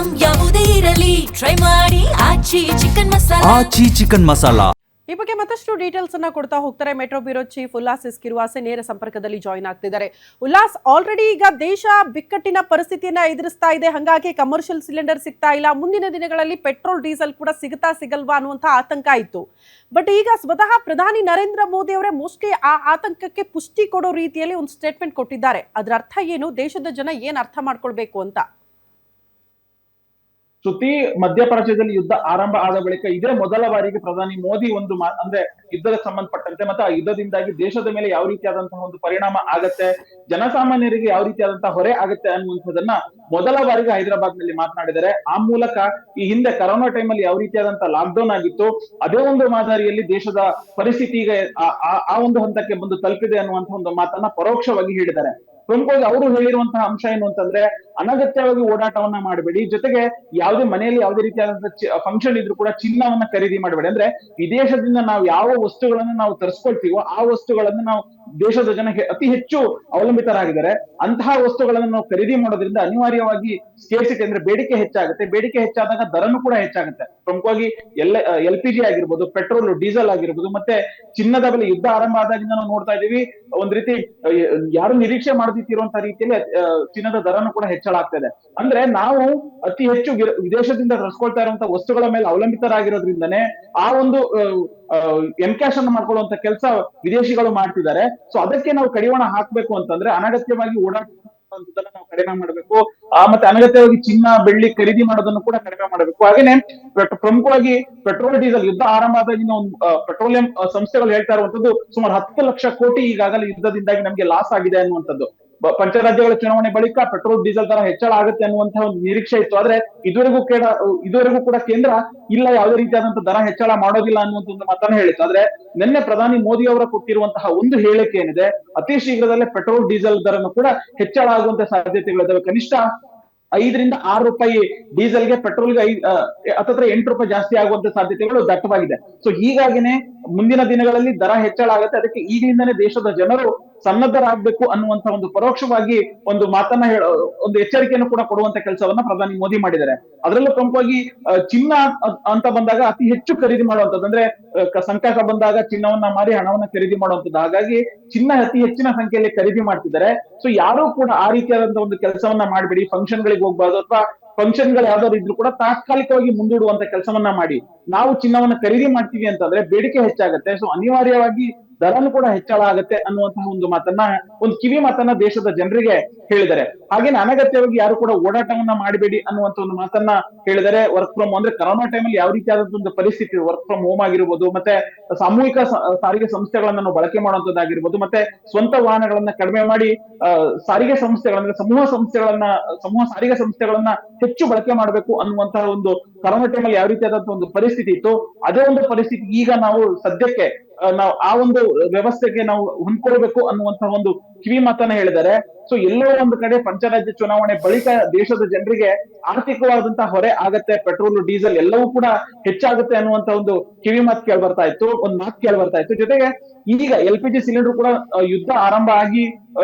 Item ಯಾವುದೇ ಇರಲಿ try ಮಾಡಿ ಆಚಿ ಚಿಕನ್ ಮಸಾಲಾ. ಆಚಿ ಚಿಕನ್ ಮಸಾಲಾ. ಈ ಬಗ್ಗೆ ಮತ್ತಷ್ಟು ಡೀಟೇಲ್ಸ್ ಅನ್ನ ಕೊಡ್ತಾ ಹೋಗ್ತಾರೆ ಮೆಟ್ರೋ ಬ್ಯೂರೋ ಚೀಫ್ ಉಲ್ಲಾಸ್ ಎಸ್ಕಿರುವಾಸೆ ನೇರ ಸಂಪರ್ಕದಲ್ಲಿ ಜಾಯಿನ್ ಆಗ್ತಿದ್ದಾರೆ. ಉಲ್ಲಾಸ್, ಆಲ್ರೆಡಿ ಈಗ ದೇಶ ಬಿಕ್ಕಟ್ಟಿನ ಪರಿಸ್ಥಿತಿಯನ್ನ ಎದುರಿಸ್ತಾ ಇದೆ. ಹಾಗಾಗಿ ಕಮರ್ಷಿಯಲ್ ಸಿಲಿಂಡರ್ ಸಿಗ್ತಾ ಇಲ್ಲ. ಮುಂದಿನ ದಿನಗಳಲ್ಲಿ ಪೆಟ್ರೋಲ್ ಡೀಸೆಲ್ ಕೂಡ ಸಿಗುತ್ತಾ ಸಿಗಲ್ವಾ ಅನ್ನುವಂಥ ಆತಂಕ ಇತ್ತು. ಬಟ್ ಈಗ ಸ್ವತಃ ಪ್ರಧಾನಿ ನರೇಂದ್ರ ಮೋದಿ ಅವರೇ ಮೋಸ್ಟ್ಲಿ ಆ ಆತಂಕಕ್ಕೆ ಪುಷ್ಟಿ ಕೊಡೋ ರೀತಿಯಲ್ಲಿ ಒಂದು ಸ್ಟೇಟ್ಮೆಂಟ್ ಕೊಟ್ಟಿದ್ದಾರೆ. ಅದರ ಅರ್ಥ ಏನು? ದೇಶದ ಜನ ಏನ್ ಅರ್ಥ ಮಾಡ್ಕೊಳ್ಬೇಕು ಅಂತ? ಶ್ರುತಿ, ಮಧ್ಯಪ್ರದೇಶದಲ್ಲಿ ಯುದ್ಧ ಆರಂಭ ಆದ ಬಳಿಕ ಇದೇ ಮೊದಲ ಬಾರಿಗೆ ಪ್ರಧಾನಿ ಮೋದಿ ಒಂದು ಅಂದ್ರೆ ಯುದ್ಧಕ್ಕೆ ಸಂಬಂಧಪಟ್ಟಂತೆ ಮತ್ತೆ ಆ ಯುದ್ಧದಿಂದಾಗಿ ದೇಶದ ಮೇಲೆ ಯಾವ ರೀತಿಯಾದಂತಹ ಒಂದು ಪರಿಣಾಮ ಆಗತ್ತೆ, ಜನಸಾಮಾನ್ಯರಿಗೆ ಯಾವ ರೀತಿಯಾದಂತಹ ಹೊರೆ ಆಗತ್ತೆ ಅನ್ನುವಂಥದ್ದನ್ನ ಮೊದಲ ಬಾರಿಗೆ ಹೈದರಾಬಾದ್ ನಲ್ಲಿ ಮಾತನಾಡಿದ್ದಾರೆ. ಆ ಮೂಲಕ ಈ ಹಿಂದೆ ಕರೋನಾ ಟೈಮ್ ಅಲ್ಲಿ ಯಾವ ರೀತಿಯಾದಂತಹ ಲಾಕ್ ಡೌನ್ ಆಗಿತ್ತು, ಅದೇ ಒಂದು ಮಾದರಿಯಲ್ಲಿ ದೇಶದ ಪರಿಸ್ಥಿತಿ ಈಗ ಆ ಒಂದು ಹಂತಕ್ಕೆ ಬಂದು ತಲುಪಿದೆ ಅನ್ನುವಂತಹ ಒಂದು ಮಾತನ್ನ ಪರೋಕ್ಷವಾಗಿ ಹೇಳಿದ್ದಾರೆ. ಪ್ರಮುಖವಾಗಿ ಅವರು ಹೇಳಿರುವಂತಹ ಅಂಶ ಏನು ಅಂತಂದ್ರೆ, ಅನಗತ್ಯವಾಗಿ ಓಡಾಟವನ್ನ ಮಾಡಬೇಡಿ, ಜೊತೆಗೆ ಯಾವುದೇ ಮನೆಯಲ್ಲಿ ಯಾವುದೇ ರೀತಿಯಾದಂತಹ ಫಂಕ್ಷನ್ ಇದ್ರೂ ಕೂಡ ಚಿನ್ನವನ್ನ ಖರೀದಿ ಮಾಡಬೇಡಿ. ಅಂದ್ರೆ ವಿದೇಶದಿಂದ ನಾವು ಯಾವ ವಸ್ತುಗಳನ್ನ ನಾವು ತರಿಸ್ಕೊಳ್ತೀವೋ ಆ ವಸ್ತುಗಳನ್ನ ನಾವು ದೇಶದ ಜನಕ್ಕೆ ಅತಿ ಹೆಚ್ಚು ಅವಲಂಬಿತರಾಗಿದ್ದಾರೆ. ಅಂತಹ ವಸ್ತುಗಳನ್ನು ನಾವು ಖರೀದಿ ಮಾಡೋದ್ರಿಂದ ಅನಿವಾರ್ಯವಾಗಿ ಸ್ಕೇರ್ಸಿಟಿ ಅಂದ್ರೆ ಬೇಡಿಕೆ ಹೆಚ್ಚಾಗುತ್ತೆ. ಬೇಡಿಕೆ ಹೆಚ್ಚಾದಾಗ ದರನು ಕೂಡ ಹೆಚ್ಚಾಗುತ್ತೆ. ಪ್ರಮುಖವಾಗಿ LPG ಆಗಿರ್ಬೋದು, ಪೆಟ್ರೋಲ್, ಡೀಸೆಲ್ ಆಗಿರ್ಬೋದು, ಮತ್ತೆ ಚಿನ್ನದ ಬೆಲೆ ಯುದ್ಧ ಆರಂಭ ಆದಾಗಿಂದ ನಾವು ನೋಡ್ತಾ ಇದೀವಿ, ಒಂದ್ ರೀತಿ ಯಾರು ನಿರೀಕ್ಷೆ ಮಾಡದಿತ್ತಿರುವಂತಹ ರೀತಿಯಲ್ಲಿ ಚಿನ್ನದ ದರನು ಕೂಡ ಹೆಚ್ಚಳ ಆಗ್ತಾ ಇದೆ. ಅಂದ್ರೆ ನಾವು ಅತಿ ಹೆಚ್ಚು ವಿದೇಶದಿಂದ ತರಿಸ್ಕೊಳ್ತಾ ಇರುವಂತಹ ವಸ್ತುಗಳ ಮೇಲೆ ಅವಲಂಬಿತರಾಗಿರೋದ್ರಿಂದನೇ ಆ ಒಂದು ಎನ್ಕ್ಯಾಶ್ ಅನ್ನು ಮಾಡ್ಕೊಳ್ಳುವಂತ ಕೆಲಸ ವಿದೇಶಿಗಳು ಮಾಡ್ತಿದ್ದಾರೆ. ಸೊ ಅದಕ್ಕೆ ನಾವು ಕಡಿವಾಣ ಹಾಕ್ಬೇಕು ಅಂತಂದ್ರೆ ಅನಗತ್ಯವಾಗಿ ಓಡಾಟ ನಾವು ಕಡಿಮೆ ಮಾಡಬೇಕು. ಮತ್ತೆ ಅನಗತ್ಯವಾಗಿ ಚಿನ್ನ, ಬೆಳ್ಳಿ ಖರೀದಿ ಮಾಡೋದನ್ನು ಕೂಡ ಕಡಿಮೆ ಮಾಡಬೇಕು. ಹಾಗೇನೆ ಪ್ರಮುಖವಾಗಿ ಪೆಟ್ರೋಲ್, ಡೀಸೆಲ್ ಯುದ್ಧ ಆರಂಭ ಆದಾಗಿನ ಒಂದು ಪೆಟ್ರೋಲಿಯಂ ಸಂಸ್ಥೆಗಳು ಹೇಳ್ತಾ ಇರುವಂತದ್ದು ಸುಮಾರು 10 ಲಕ್ಷ ಕೋಟಿ ಈಗಾಗಲೇ ಯುದ್ಧದಿಂದಾಗಿ ನಮಗೆ ಲಾಸ್ ಆಗಿದೆ ಅನ್ನುವಂಥದ್ದು. ಪಂಚರಾಜ್ಯಗಳ ಚುನಾವಣೆ ಬಳಿಕ ಪೆಟ್ರೋಲ್, ಡೀಸೆಲ್ ದರ ಹೆಚ್ಚಳ ಆಗುತ್ತೆ ಅನ್ನುವಂತಹ ಒಂದು ನಿರೀಕ್ಷೆ ಇತ್ತು. ಆದ್ರೆ ಇದುವರೆಗೂ ಕೂಡ ಕೇಂದ್ರ ಇಲ್ಲ, ಯಾವುದೇ ರೀತಿಯಾದಂತಹ ದರ ಹೆಚ್ಚಳ ಮಾಡೋದಿಲ್ಲ ಅನ್ನುವಂತ ಒಂದು ಮಾತನ್ನ ಹೇಳಿತ್ತು. ಆದ್ರೆ ನಿನ್ನೆ ಪ್ರಧಾನಿ ಮೋದಿ ಅವರ ಕೊಟ್ಟಿರುವಂತಹ ಒಂದು ಹೇಳಿಕೆ ಏನಿದೆ, ಅತಿ ಶೀಘ್ರದಲ್ಲೇ ಪೆಟ್ರೋಲ್, ಡೀಸೆಲ್ ದರನು ಕೂಡ ಹೆಚ್ಚಳ ಆಗುವಂತ ಸಾಧ್ಯತೆಗಳಿದ್ದಾವೆ. ಕನಿಷ್ಠ 5 ರಿಂದ 6 ರೂಪಾಯಿ ಡೀಸೆಲ್ಗೆ, ಪೆಟ್ರೋಲ್ಗೆ ಹತ್ತತ್ರ 8 ರೂಪಾಯಿ ಜಾಸ್ತಿ ಆಗುವಂತ ಸಾಧ್ಯತೆಗಳು ದಟ್ಟವಾಗಿದೆ. ಸೊ ಹೀಗಾಗಿನೇ ಮುಂದಿನ ದಿನಗಳಲ್ಲಿ ದರ ಹೆಚ್ಚಳ ಆಗುತ್ತೆ. ಅದಕ್ಕೆ ಈಗಲಿಂದನೇ ದೇಶದ ಜನರು ಸನ್ನದ್ಧರಾಗಬೇಕು ಅನ್ನುವಂತ ಒಂದು ಪರೋಕ್ಷವಾಗಿ ಒಂದು ಮಾತನ್ನ ಒಂದು ಎಚ್ಚರಿಕೆಯನ್ನು ಕೂಡ ಕೊಡುವಂತ ಕೆಲಸವನ್ನ ಪ್ರಧಾನಿ ಮೋದಿ ಮಾಡಿದ್ದಾರೆ. ಅದರಲ್ಲೂ ಪ್ರಮುಖವಾಗಿ ಚಿನ್ನ ಅಂತ ಬಂದಾಗ ಅತಿ ಹೆಚ್ಚು ಖರೀದಿ ಮಾಡುವಂತದ್ದು, ಅಂದ್ರೆ ಸಂಕಟ ಬಂದಾಗ ಚಿನ್ನವನ್ನ ಮಾರಿ ಹಣವನ್ನ ಖರೀದಿ ಮಾಡುವಂತದ್ದು. ಹಾಗಾಗಿ ಚಿನ್ನ ಅತಿ ಹೆಚ್ಚಿನ ಸಂಖ್ಯೆಯಲ್ಲಿ ಖರೀದಿ ಮಾಡ್ತಿದ್ದಾರೆ. ಸೊ ಯಾರು ಕೂಡ ಆ ರೀತಿಯಾದಂತಹ ಒಂದು ಕೆಲಸವನ್ನ ಮಾಡಬೇಡಿ. ಫಂಕ್ಷನ್ ಗಳಿಗೆ ಹೋಗ್ಬಾರ್ದು, ಅಥವಾ ಫಂಕ್ಷನ್ ಗಳು ಯಾವ್ದಾದ್ರು ಇದ್ರು ಕೂಡ ತಾತ್ಕಾಲಿಕವಾಗಿ ಮುಂದೂಡುವಂತ ಕೆಲಸವನ್ನ ಮಾಡಿ. ನಾವು ಚಿನ್ನವನ್ನ ಖರೀದಿ ಮಾಡ್ತೀವಿ ಅಂತಂದ್ರೆ ಬೇಡಿಕೆ ಹೆಚ್ಚಾಗುತ್ತೆ. ಸೊ ಅನಿವಾರ್ಯವಾಗಿ ದರನು ಕೂಡ ಹೆಚ್ಚಳ ಆಗುತ್ತೆ ಅನ್ನುವಂತಹ ಒಂದು ಮಾತನ್ನ, ಒಂದು ಕಿವಿ ಮಾತನ್ನ ದೇಶದ ಜನರಿಗೆ ಹೇಳಿದ್ದಾರೆ. ಹಾಗೇನೆ ಅನಗತ್ಯವಾಗಿ ಯಾರು ಕೂಡ ಓಡಾಟವನ್ನ ಮಾಡಬೇಡಿ ಅನ್ನುವಂತ ಒಂದು ಮಾತನ್ನ ಹೇಳಿದ್ದಾರೆ. ವರ್ಕ್ ಫ್ರಮ್ ಅಂದ್ರೆ ಕರೋನಾ ಟೈಮಲ್ಲಿ ಯಾವ ರೀತಿಯಾದಂತಹ ಒಂದು ಪರಿಸ್ಥಿತಿ, ವರ್ಕ್ ಫ್ರಮ್ ಹೋಮ್ ಆಗಿರ್ಬೋದು, ಮತ್ತೆ ಸಾಮೂಹಿಕ ಸಾರಿಗೆ ಸಂಸ್ಥೆಗಳನ್ನ ನಾವು ಬಳಕೆ ಮಾಡುವಂತದ್ದಾಗಿರ್ಬೋದು, ಮತ್ತೆ ಸ್ವಂತ ವಾಹನಗಳನ್ನ ಕಡಿಮೆ ಮಾಡಿ ಸಾರಿಗೆ ಸಂಸ್ಥೆಗಳನ್ನ, ಸಮೂಹ ಸಾರಿಗೆ ಸಂಸ್ಥೆಗಳನ್ನ ಹೆಚ್ಚು ಬಳಕೆ ಮಾಡಬೇಕು ಅನ್ನುವಂತಹ ಒಂದು ಕರೋನಾ ಟೈಮಲ್ಲಿ ಯಾವ ರೀತಿಯಾದಂತಹ ಒಂದು ಪರಿಸ್ಥಿತಿ ಇತ್ತು, ಅದೇ ಒಂದು ಪರಿಸ್ಥಿತಿ ಈಗ ನಾವು ಸದ್ಯಕ್ಕೆ ನಾವು ಆ ಒಂದು ವ್ಯವಸ್ಥೆಗೆ ನಾವು ಹೊಂದ್ಕೊಳ್ಬೇಕು ಅನ್ನುವಂತಹ ಒಂದು ಕಿವಿ ಮಾತನ್ನ ಹೇಳಿದ್ದಾರೆ. ಸೊ ಎಲ್ಲೋ ಒಂದು ಕಡೆ ಪಂಚರಾಜ್ಯ ಚುನಾವಣೆ ಬಳಿಕ ದೇಶದ ಜನರಿಗೆ ಆರ್ಥಿಕವಾದಂತಹ ಹೊರೆ ಆಗತ್ತೆ, ಪೆಟ್ರೋಲ್, ಡೀಸೆಲ್ ಎಲ್ಲವೂ ಕೂಡ ಹೆಚ್ಚಾಗುತ್ತೆ ಅನ್ನುವಂತ ಒಂದು ಕಿವಿ ಮಾತು ಕೇಳಿ ಬರ್ತಾ ಇತ್ತು, ಒಂದು ಮಾತು ಕೇಳಿ ಬರ್ತಾ ಇತ್ತು. ಜೊತೆಗೆ ಈಗ LPG ಸಿಲಿಂಡರ್ ಕೂಡ ಯುದ್ಧ ಆರಂಭ ಆಗಿ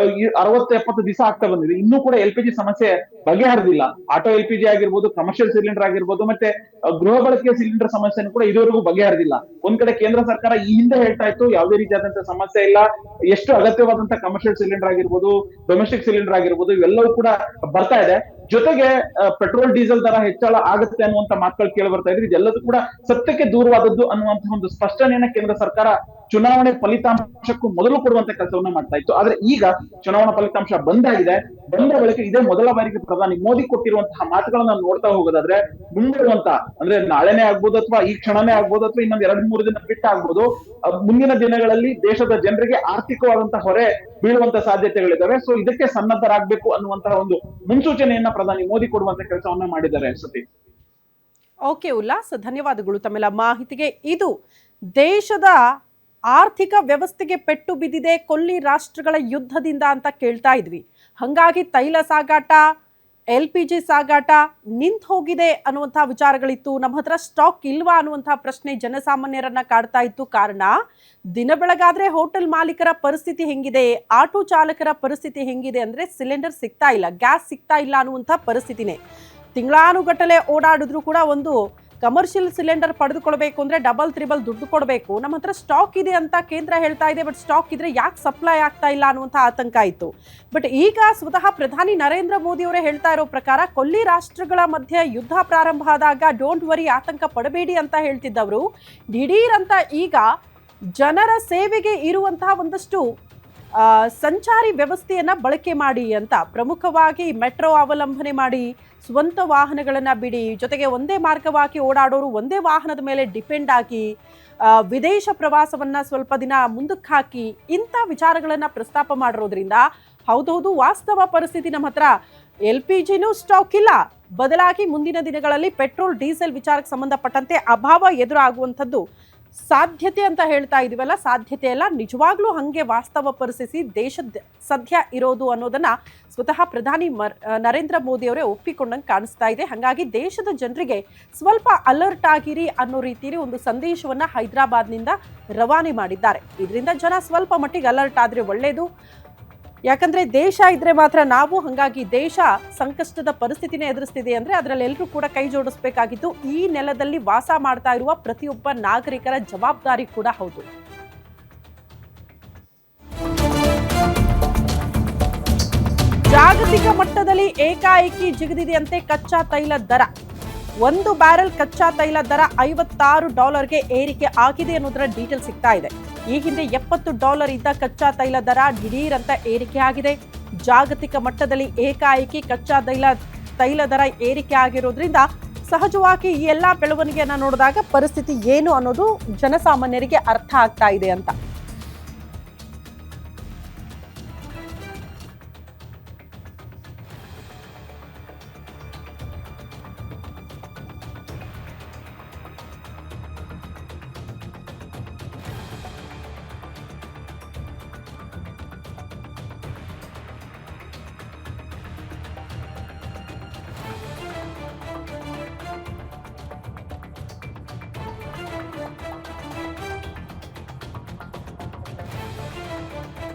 60-70 ದಿವಸ ಆಗ್ತಾ ಬಂದಿದೆ, ಇನ್ನೂ ಕೂಡ LPG ಸಮಸ್ಯೆ ಬಗೆಹರಿದಿಲ್ಲ. ಆಟೋ LPG ಆಗಿರ್ಬೋದು, ಕಮರ್ಷಿಯಲ್ ಸಿಲಿಂಡರ್ ಆಗಿರ್ಬೋದು, ಮತ್ತೆ ಗೃಹ ಬಳಕೆಯ ಸಿಲಿಂಡರ್ ಸಮಸ್ಯೆನೂ ಕೂಡ ಇದುವರೆಗೂ ಬಗೆಹರಿದಿಲ್ಲ. ಒಂದ್ ಕಡೆ ಕೇಂದ್ರ ಸರ್ಕಾರ ಈ ಹಿಂದೆ ಹೇಳ್ತಾ ಇತ್ತು ಯಾವುದೇ ರೀತಿಯಾದಂತಹ ಸಮಸ್ಯೆ ಇಲ್ಲ, ಎಷ್ಟು ಅಗತ್ಯವಾದಂತಹ ಕಮರ್ಷಿಯಲ್ ಸಿಲಿಂಡರ್ ಆಗಿರ್ಬೋದು, ಡೊಮೆಸ್ಟಿಕ್ ಸಿಲಿಂಡರ್ ಆಗಿರ್ಬೋದು, ಇವೆಲ್ಲವೂ ಕೂಡ ಬರ್ತಾ ಇದೆ. ಜೊತೆಗೆ ಪೆಟ್ರೋಲ್, ಡೀಸೆಲ್ ದರ ಹೆಚ್ಚಳ ಆಗುತ್ತೆ ಅನ್ನುವಂತ ಮಾತುಗಳು ಕೇಳಿ ಬರ್ತಾ ಇದ್ರೆ ಇದೆಲ್ಲದೂ ಕೂಡ ಸತ್ಯಕ್ಕೆ ದೂರವಾದದ್ದು ಅನ್ನುವಂತಹ ಒಂದು ಸ್ಪಷ್ಟನೆಯನ್ನ ಕೇಂದ್ರ ಸರ್ಕಾರ ಚುನಾವಣೆ ಫಲಿತಾಂಶಕ್ಕೂ ಮೊದಲು ಕೊಡುವಂತ ಕೆಲಸವನ್ನ ಮಾಡ್ತಾ ಇತ್ತು. ಆದ್ರೆ ಈಗ ಚುನಾವಣಾ ಫಲಿತಾಂಶ ಬಂದ ಬಳಿಕ ಇದೇ ಮೊದಲ ಬಾರಿಗೆ ಪ್ರಧಾನಿ ಮೋದಿ ಕೊಟ್ಟಿರುವಂತಹ ಮಾತುಗಳನ್ನ ನೋಡ್ತಾ ಹೋಗೋದಾದ್ರೆ, ಮುಂದಿರುವಂತ ಅಂದ್ರೆ ನಾಳೆನೇ ಆಗ್ಬೋದು, ಅಥವಾ ಈ ಕ್ಷಣನೇ ಆಗ್ಬೋದು, ಅಥವಾ ಇನ್ನೊಂದ್ 2-3 ದಿನ ಬಿಟ್ಟು ಆಗ್ಬೋದು, ಮುಂದಿನ ದಿನಗಳಲ್ಲಿ ದೇಶದ ಜನರಿಗೆ ಆರ್ಥಿಕವಾದಂತಹ ಹೊರೆ ಬೀಳುವಂತ ಸಾಧ್ಯತೆಗಳಿದ್ದಾವೆ. ಸೊ ಇದಕ್ಕೆ ಸನ್ನದ್ಧರಾಗಬೇಕು ಅನ್ನುವಂತಹ ಒಂದು ಮುನ್ಸೂಚನೆಯನ್ನ ಪ್ರಧಾನಿ ಮೋದಿ ಕೊಡುವಂತ ಕೆಲಸವನ್ನ ಮಾಡಿದ್ದಾರೆ. ಸತಿ. ಓಕೆ ಉಲ್ಲಾಸ್, ಧನ್ಯವಾದಗಳು ತಮ್ಮೆಲ್ಲ ಮಾಹಿತಿಗೆ. ಇದು ದೇಶದ ಆರ್ಥಿಕ ವ್ಯವಸ್ಥೆಗೆ ಪೆಟ್ಟು ಬಿದ್ದಿದೆ ಕೊಲ್ಲಿ ರಾಷ್ಟ್ರಗಳ ಯುದ್ಧದಿಂದ ಅಂತ ಕೇಳ್ತಾ ಇದ್ವಿ. ಹಾಗಾಗಿ ತೈಲ ಸಾಗಾಟ, LPG ಸಾಗಾಟ ನಿಂತು ಹೋಗಿದೆ ಅನ್ನುವಂಥ ವಿಚಾರಗಳಿತ್ತು. ನಮ್ಮ ಹತ್ರ ಸ್ಟಾಕ್ ಇಲ್ವಾ ಅನ್ನುವಂಥ ಪ್ರಶ್ನೆ ಜನಸಾಮಾನ್ಯರನ್ನ ಕಾಡ್ತಾ ಇತ್ತು. ಕಾರಣ ದಿನ ಬೆಳಗಾದ್ರೆ ಹೋಟೆಲ್ ಮಾಲೀಕರ ಪರಿಸ್ಥಿತಿ ಹೆಂಗಿದೆ, ಆಟೋ ಚಾಲಕರ ಪರಿಸ್ಥಿತಿ ಹೆಂಗಿದೆ ಅಂದರೆ ಸಿಲಿಂಡರ್ ಸಿಗ್ತಾ ಇಲ್ಲ, ಗ್ಯಾಸ್ ಸಿಗ್ತಾ ಇಲ್ಲ ಅನ್ನುವಂಥ ಪರಿಸ್ಥಿತಿನೇ. ತಿಂಗಳಾನುಗಟ್ಟಲೆ ಓಡಾಡಿದ್ರು ಕೂಡ ಒಂದು ಕಮರ್ಷಿಯಲ್ ಸಿಲಿಂಡರ್ ಪಡೆದುಕೊಳ್ಬೇಕು ಅಂದ್ರೆ ಡಬಲ್ ತ್ರಿಬಲ್ ದುಡ್ಡು ಕೊಡಬೇಕು. ನಮ್ಮ ಹತ್ರ ಸ್ಟಾಕ್ ಇದೆ ಅಂತ ಕೇಂದ್ರ ಹೇಳ್ತಾ ಇದೆ, ಬಟ್ ಸ್ಟಾಕ್ ಇದ್ರೆ ಯಾಕೆ ಸಪ್ಲೈ ಆಗ್ತಾ ಇಲ್ಲ ಅನ್ನುವಂಥ ಆತಂಕ ಇತ್ತು. ಬಟ್ ಈಗ ಸ್ವತಃ ಪ್ರಧಾನಿ ನರೇಂದ್ರ ಮೋದಿ ಅವರೇ ಹೇಳ್ತಾ ಇರೋ ಪ್ರಕಾರ ಕೊಲ್ಲಿ ರಾಷ್ಟ್ರಗಳ ಮಧ್ಯೆ ಯುದ್ಧ ಪ್ರಾರಂಭ ಆದಾಗ ಡೋಂಟ್ ವರಿ, ಆತಂಕ ಪಡಬೇಡಿ ಅಂತ ಹೇಳ್ತಿದ್ದವರು ದಿಢೀರ್ ಅಂತ ಈಗ ಜನರ ಸೇವೆಗೆ ಇರುವಂತಹ ಒಂದಷ್ಟು ಸಂಚಾರಿ ವ್ಯವಸ್ಥೆಯನ್ನ ಬಳಕೆ ಮಾಡಿ ಅಂತ, ಪ್ರಮುಖವಾಗಿ ಮೆಟ್ರೋ ಅವಲಂಬನೆ ಮಾಡಿ, ಸ್ವಂತ ವಾಹನಗಳನ್ನ ಬಿಡಿ, ಜೊತೆಗೆ ಒಂದೇ ಮಾರ್ಗವಾಗಿ ಓಡಾಡೋರು ಒಂದೇ ವಾಹನದ ಮೇಲೆ ಡಿಪೆಂಡ್ ಆಗಿ ವಿದೇಶ ಪ್ರವಾಸವನ್ನ ಸ್ವಲ್ಪ ದಿನ ಮುಂದಕ್ಕೆ ಹಾಕಿ ಇಂಥ ವಿಚಾರಗಳನ್ನ ಪ್ರಸ್ತಾಪ ಮಾಡಿರೋದ್ರಿಂದ ಹೌದೌದು ವಾಸ್ತವ ಪರಿಸ್ಥಿತಿ ನಮ್ಮ ಹತ್ರ LPGನೂ ಸ್ಟಾಕ್ ಇಲ್ಲ, ಬದಲಾಗಿ ಮುಂದಿನ ದಿನಗಳಲ್ಲಿ ಪೆಟ್ರೋಲ್ ಡೀಸೆಲ್ ವಿಚಾರಕ್ಕೆ ಸಂಬಂಧಪಟ್ಟಂತೆ ಅಭಾವ ಎದುರಾಗುವಂಥದ್ದು ಸಾಧ್ಯತೆ ಅಂತ ಹೇಳ್ತಾ ಇದೀವಲ್ಲ, ಸಾಧ್ಯತೆ ಅಲ್ಲ, ನಿಜವಾಗ್ಲೂ ಹಂಗೆ ವಾಸ್ತವ ಪರಿಸ್ಥಿತಿ ದೇಶದ ಸದ್ಯ ಇರೋದು ಅನ್ನೋದನ್ನ ಸ್ವತಃ ಪ್ರಧಾನಿ ನರೇಂದ್ರ ಮೋದಿ ಅವರೇ ಒಪ್ಪಿಕೊಂಡಂಗೆ ಕಾಣಿಸ್ತಾ ಇದೆ. ಹಾಗಾಗಿ ದೇಶದ ಜನರಿಗೆ ಸ್ವಲ್ಪ ಅಲರ್ಟ್ ಆಗಿರಿ ಅನ್ನೋ ರೀತಿಯಲ್ಲಿ ಒಂದು ಸಂದೇಶವನ್ನ ಹೈದರಾಬಾದ್ನಿಂದ ರವಾನೆ ಮಾಡಿದ್ದಾರೆ. ಇದರಿಂದ ಜನ ಸ್ವಲ್ಪ ಮಟ್ಟಿಗೆ ಅಲರ್ಟ್ ಆದ್ರೆ ಒಳ್ಳೇದು. ಯಾಕಂದ್ರೆ ದೇಶ ಇದ್ರೆ ಮಾತ್ರ ನಾವು, ಹಾಗಾಗಿ ದೇಶ ಸಂಕಷ್ಟದ ಪರಿಸ್ಥಿತಿನೇ ಎದುರಿಸ್ತಿದೆ ಅಂದ್ರೆ ಅದರಲ್ಲಿ ಎಲ್ಲರೂ ಕೂಡ ಕೈ ಜೋಡಿಸಬೇಕಾಗಿದ್ದು ಈ ನೆಲದಲ್ಲಿ ವಾಸ ಮಾಡ್ತಾ ಇರುವ ಪ್ರತಿಯೊಬ್ಬ ನಾಗರಿಕರ ಜವಾಬ್ದಾರಿ ಕೂಡ ಹೌದು. ಜಾಗತಿಕ ಮಟ್ಟದಲ್ಲಿ ಏಕಾಏಕಿ ಜಿಗಿದಿದೆಯಂತೆ ಕಚ್ಚಾ ತೈಲ ದರ. 1 ಬ್ಯಾರೆಲ್ ಕಚ್ಚಾ ತೈಲ ದರ $56ಗೆ ಏರಿಕೆ ಆಗಿದೆ ಅನ್ನೋದರ ಡೀಟೇಲ್ ಸಿಗ್ತಾ ಇದೆ. ಈ ಹಿಂದೆ $70 ಇದ್ದ ಕಚ್ಚಾ ತೈಲ ದರ ದಿಢೀರ್ ಅಂತ ಏರಿಕೆ ಆಗಿದೆ. ಜಾಗತಿಕ ಮಟ್ಟದಲ್ಲಿ ಏಕಾಏಕಿ ಕಚ್ಚಾ ತೈಲ ದರ ಏರಿಕೆ ಆಗಿರೋದ್ರಿಂದ ಸಹಜವಾಗಿ ಈ ಎಲ್ಲಾ ಬೆಳವಣಿಗೆಯನ್ನ ನೋಡಿದಾಗ ಪರಿಸ್ಥಿತಿ ಏನು ಅನ್ನೋದು ಜನಸಾಮಾನ್ಯರಿಗೆ ಅರ್ಥ ಆಗ್ತಾ ಇದೆ ಅಂತ.